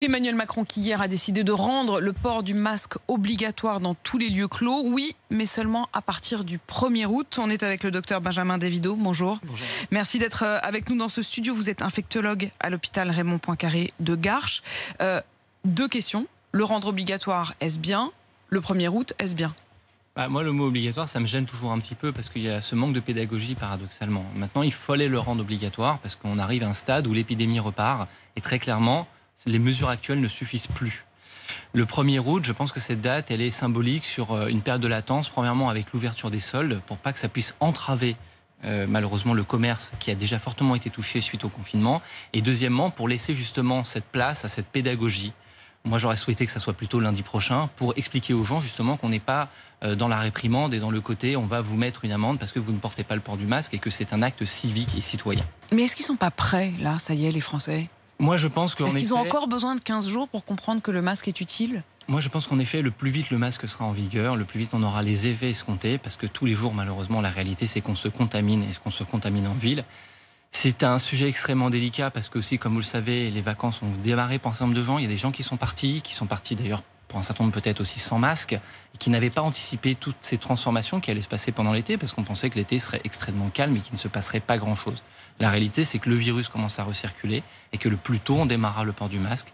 Emmanuel Macron qui hier a décidé de rendre le port du masque obligatoire dans tous les lieux clos. Oui, mais seulement à partir du 1er août. On est avec le docteur Benjamin Davido. Bonjour. Bonjour. Merci d'être avec nous dans ce studio. Vous êtes infectologue à l'hôpital Raymond Poincaré de Garches. Deux questions. Le rendre obligatoire, est-ce bien? Le 1er août, est-ce bien? Moi, le mot obligatoire, ça me gêne toujours un petit peu parce qu'il y a ce manque de pédagogie, paradoxalement. Maintenant, il fallait le rendre obligatoire parce qu'on arrive à un stade où l'épidémie repart et très clairement, les mesures actuelles ne suffisent plus. Le 1er août, je pense que cette date, elle est symbolique sur une période de latence, premièrement avec l'ouverture des soldes, pour pas que ça puisse entraver malheureusement le commerce qui a déjà fortement été touché suite au confinement, et deuxièmement pour laisser justement cette place à cette pédagogie. Moi, j'aurais souhaité que ça soit plutôt lundi prochain pour expliquer aux gens justement qu'on n'est pas dans la réprimande et dans le côté on va vous mettre une amende parce que vous ne portez pas le port du masque et que c'est un acte civique et citoyen. Mais est-ce qu'ils sont pas prêts, là, ça y est, les Français? Moi, je pense qu'en Est-ce qu'ils ont effet, encore besoin de 15 jours pour comprendre que le masque est utile? Moi, je pense qu'en effet, le plus vite le masque sera en vigueur, le plus vite on aura les effets escomptés, parce que tous les jours, malheureusement, la réalité, c'est qu'on se contamine et qu'on se contamine en ville. C'est un sujet extrêmement délicat, parce que aussi, comme vous le savez, les vacances ont démarré pour un certain nombre de gens. Il y a des gens qui sont partis d'ailleurs pour un certain nombre peut-être aussi sans masque, et qui n'avaient pas anticipé toutes ces transformations qui allaient se passer pendant l'été, parce qu'on pensait que l'été serait extrêmement calme et qu'il ne se passerait pas grand-chose. La réalité, c'est que le virus commence à recirculer, et que le plus tôt on démarrera le port du masque,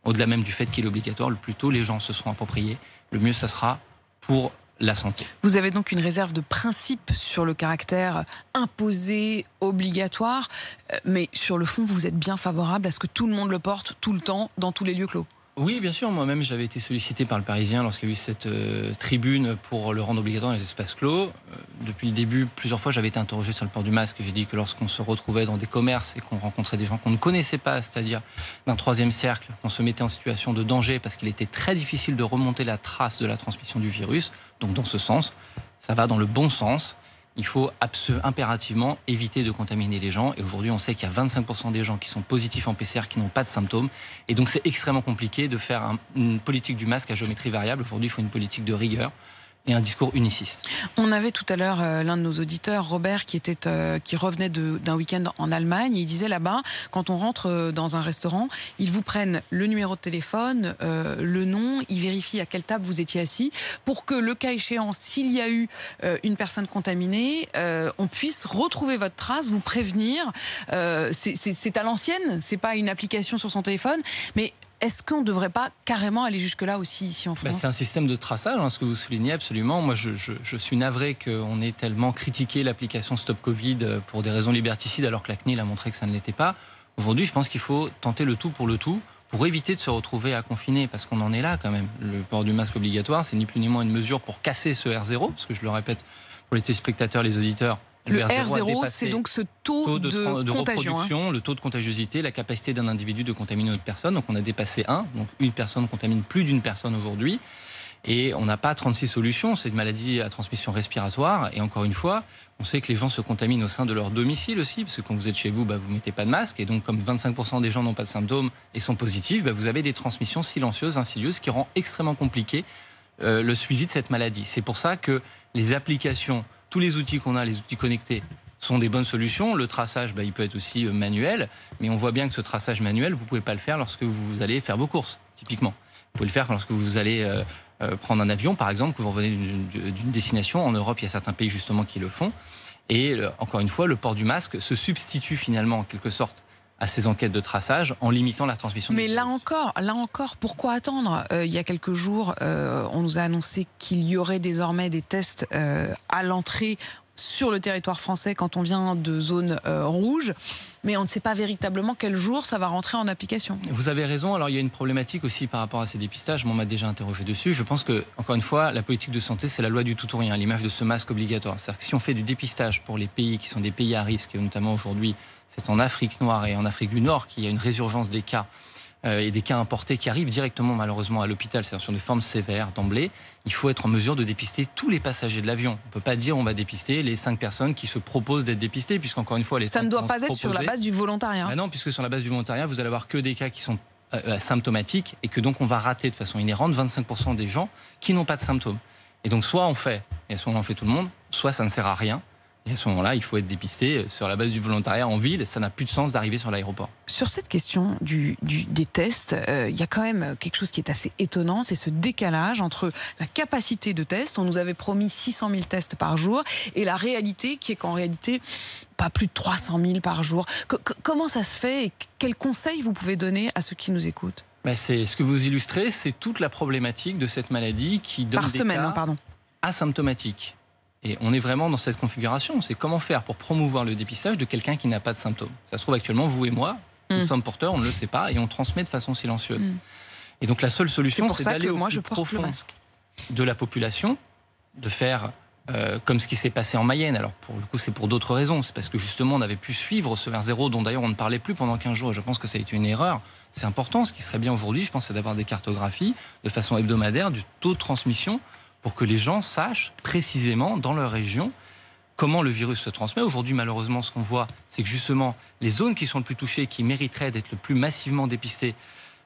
au-delà même du fait qu'il est obligatoire, le plus tôt les gens se seront appropriés, le mieux ça sera pour la santé. Vous avez donc une réserve de principe sur le caractère imposé, obligatoire, mais sur le fond, vous êtes bien favorable à ce que tout le monde le porte tout le temps, dans tous les lieux clos? Oui, bien sûr. Moi-même, j'avais été sollicité par le Parisien lorsqu'il y a eu cette tribune pour le rendre obligatoire dans les espaces clos. Depuis le début, plusieurs fois, j'avais été interrogé sur le port du masque et j'ai dit que lorsqu'on se retrouvait dans des commerces et qu'on rencontrait des gens qu'on ne connaissait pas, c'est-à-dire d'un troisième cercle, qu'on se mettait en situation de danger parce qu'il était très difficile de remonter la trace de la transmission du virus. Donc, dans ce sens, ça va dans le bon sens. Il faut impérativement éviter de contaminer les gens. Et aujourd'hui, on sait qu'il y a 25% des gens qui sont positifs en PCR qui n'ont pas de symptômes. Et donc, c'est extrêmement compliqué de faire une politique du masque à géométrie variable. Aujourd'hui, il faut une politique de rigueur et un discours uniciste. On avait tout à l'heure l'un de nos auditeurs, Robert, qui revenait d'un week-end en Allemagne. Et il disait là-bas, quand on rentre dans un restaurant, ils vous prennent le numéro de téléphone, le nom, ils vérifient à quelle table vous étiez assis, pour que le cas échéant, s'il y a eu une personne contaminée, on puisse retrouver votre trace, vous prévenir. C'est à l'ancienne, c'est pas une application sur son téléphone, mais est-ce qu'on ne devrait pas carrément aller jusque-là aussi ici en France? C'est un système de traçage, ce que vous soulignez absolument. Moi, je suis navré qu'on ait tellement critiqué l'application Stop Covid pour des raisons liberticides, alors que la CNIL a montré que ça ne l'était pas. Aujourd'hui, je pense qu'il faut tenter le tout pour éviter de se retrouver à confiner, parce qu'on en est là quand même. Le port du masque obligatoire, c'est ni plus ni moins une mesure pour casser ce R0, parce que je le répète pour les téléspectateurs, les auditeurs, le R0, c'est donc ce taux de contagion, reproduction, le taux de contagiosité, la capacité d'un individu de contaminer une autre personne. Donc on a dépassé 1, donc une personne contamine plus d'une personne aujourd'hui. Et on n'a pas 36 solutions, c'est une maladie à transmission respiratoire. Et encore une fois, on sait que les gens se contaminent au sein de leur domicile aussi, parce que quand vous êtes chez vous, vous ne mettez pas de masque. Et donc comme 25% des gens n'ont pas de symptômes et sont positifs, vous avez des transmissions silencieuses, insidieuses, ce qui rend extrêmement compliqué le suivi de cette maladie. C'est pour ça que les applications, tous les outils qu'on a, les outils connectés, sont des bonnes solutions. Le traçage, il peut être aussi manuel, mais on voit bien que ce traçage manuel, vous ne pouvez pas le faire lorsque vous allez faire vos courses, typiquement. Vous pouvez le faire lorsque vous allez prendre un avion, par exemple, que vous revenez d'une destination. En Europe, il y a certains pays justement qui le font. Et encore une fois, le port du masque se substitue finalement en quelque sorte à ces enquêtes de traçage en limitant la transmission. Mais là encore, pourquoi attendre? Il y a quelques jours, on nous a annoncé qu'il y aurait désormais des tests à l'entrée sur le territoire français quand on vient de zone rouge, mais on ne sait pas véritablement quel jour ça va rentrer en application. Vous avez raison. Alors il y a une problématique aussi par rapport à ces dépistages. On m'a déjà interrogé dessus. Je pense que, encore une fois, la politique de santé, c'est la loi du tout ou rien, à l'image de ce masque obligatoire. C'est-à-dire que si on fait du dépistage pour les pays qui sont des pays à risque, et notamment aujourd'hui, c'est en Afrique noire et en Afrique du Nord qu'il y a une résurgence des cas et des cas importés qui arrivent directement malheureusement à l'hôpital, c'est-à-dire sur des formes sévères d'emblée, il faut être en mesure de dépister tous les passagers de l'avion. On ne peut pas dire on va dépister les 5 personnes qui se proposent d'être dépistées, puisqu'encore une fois... Ça ne doit pas être sur la base du volontariat. Non, puisque sur la base du volontariat, vous allez avoir que des cas qui sont symptomatiques et que donc on va rater de façon inhérente 25% des gens qui n'ont pas de symptômes. Et donc soit on fait, et soit on en fait tout le monde, soit ça ne sert à rien. Et à ce moment-là, il faut être dépisté sur la base du volontariat en ville. Ça n'a plus de sens d'arriver sur l'aéroport. Sur cette question des tests, il y a quand même quelque chose qui est assez étonnant, c'est ce décalage entre la capacité de test, on nous avait promis 600 000 tests par jour, et la réalité qui est qu'en réalité, pas plus de 300 000 par jour. Comment ça se fait et quels conseils vous pouvez donner à ceux qui nous écoutent? C'est ce que vous illustrez, c'est toute la problématique de cette maladie qui donne des cas asymptomatiques. Et on est vraiment dans cette configuration. C'est comment faire pour promouvoir le dépistage de quelqu'un qui n'a pas de symptômes. Ça se trouve actuellement, vous et moi, nous sommes porteurs, on ne le sait pas, et on transmet de façon silencieuse. Et donc la seule solution, c'est d'aller au plus profond de la population, de faire comme ce qui s'est passé en Mayenne. Alors pour le coup, c'est pour d'autres raisons. C'est parce que justement, on avait pu suivre ce R0, dont d'ailleurs on ne parlait plus pendant 15 jours. Et je pense que ça a été une erreur. C'est important. Ce qui serait bien aujourd'hui, je pense, c'est d'avoir des cartographies de façon hebdomadaire du taux de transmission, pour que les gens sachent précisément dans leur région comment le virus se transmet. Aujourd'hui, malheureusement, ce qu'on voit, c'est que justement, les zones qui sont le plus touchées, qui mériteraient d'être le plus massivement dépistées,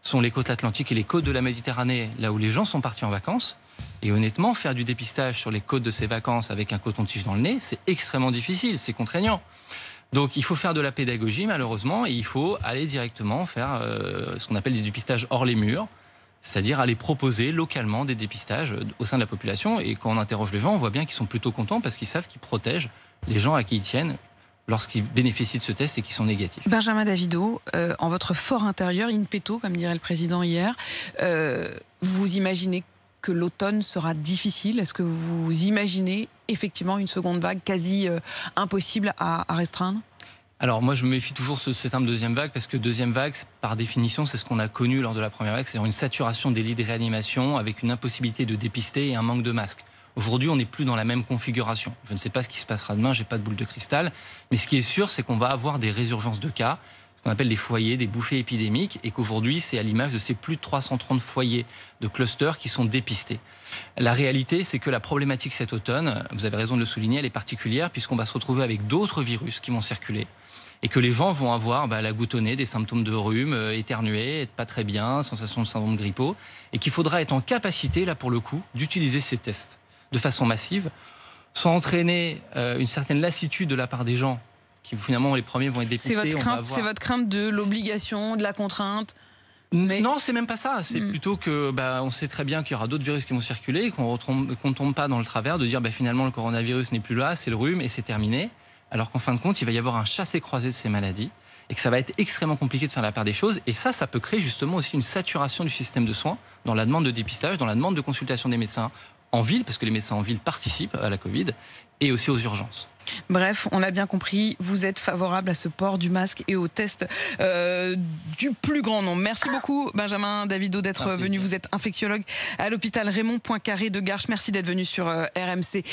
sont les côtes atlantiques et les côtes de la Méditerranée, là où les gens sont partis en vacances. Et honnêtement, faire du dépistage sur les côtes de ces vacances avec un coton-tige dans le nez, c'est extrêmement difficile, c'est contraignant. Donc il faut faire de la pédagogie, malheureusement, et il faut aller directement faire ce qu'on appelle des dépistages hors les murs, c'est-à-dire aller proposer localement des dépistages au sein de la population. Et quand on interroge les gens, on voit bien qu'ils sont plutôt contents parce qu'ils savent qu'ils protègent les gens à qui ils tiennent lorsqu'ils bénéficient de ce test et qu'ils sont négatifs. Benjamin Davido, en votre fort intérieur, in petto, comme dirait le président hier, vous imaginez que l'automne sera difficile? Est-ce que vous imaginez effectivement une seconde vague quasi impossible à restreindre? Alors moi je me méfie toujours de ce terme deuxième vague, parce que deuxième vague, par définition, c'est ce qu'on a connu lors de la première vague, c'est-à-dire une saturation des lits de réanimation avec une impossibilité de dépister et un manque de masques. Aujourd'hui, on n'est plus dans la même configuration. Je ne sais pas ce qui se passera demain, j'ai pas de boule de cristal, mais ce qui est sûr, c'est qu'on va avoir des résurgences de cas, ce qu'on appelle des foyers, des bouffées épidémiques, et qu'aujourd'hui, c'est à l'image de ces plus de 330 foyers de clusters qui sont dépistés. La réalité, c'est que la problématique cet automne, vous avez raison de le souligner, elle est particulière, puisqu'on va se retrouver avec d'autres virus qui vont circuler, et que les gens vont avoir la goutte au nez, des symptômes de rhume, éternuer, être pas très bien, sensation de syndrome grippaux, et qu'il faudra être en capacité, là pour le coup, d'utiliser ces tests de façon massive, sans entraîner une certaine lassitude de la part des gens, qui finalement les premiers vont être dépistés. C'est votre crainte de l'obligation, de la contrainte? Mais... Non, c'est même pas ça. C'est plutôt que on sait très bien qu'il y aura d'autres virus qui vont circuler, et qu'on ne tombe pas dans le travers de dire finalement le coronavirus n'est plus là, c'est le rhume et c'est terminé. Alors qu'en fin de compte, il va y avoir un chassé-croisé de ces maladies et que ça va être extrêmement compliqué de faire la part des choses. Et ça peut créer justement aussi une saturation du système de soins dans la demande de dépistage, dans la demande de consultation des médecins en ville, parce que les médecins en ville participent à la Covid, et aussi aux urgences. Bref, on l'a bien compris, vous êtes favorable à ce port du masque et au test du plus grand nombre. Merci beaucoup Benjamin Davido d'être venu. Vous êtes infectiologue à l'hôpital Raymond Poincaré de Garches. Merci d'être venu sur RMC.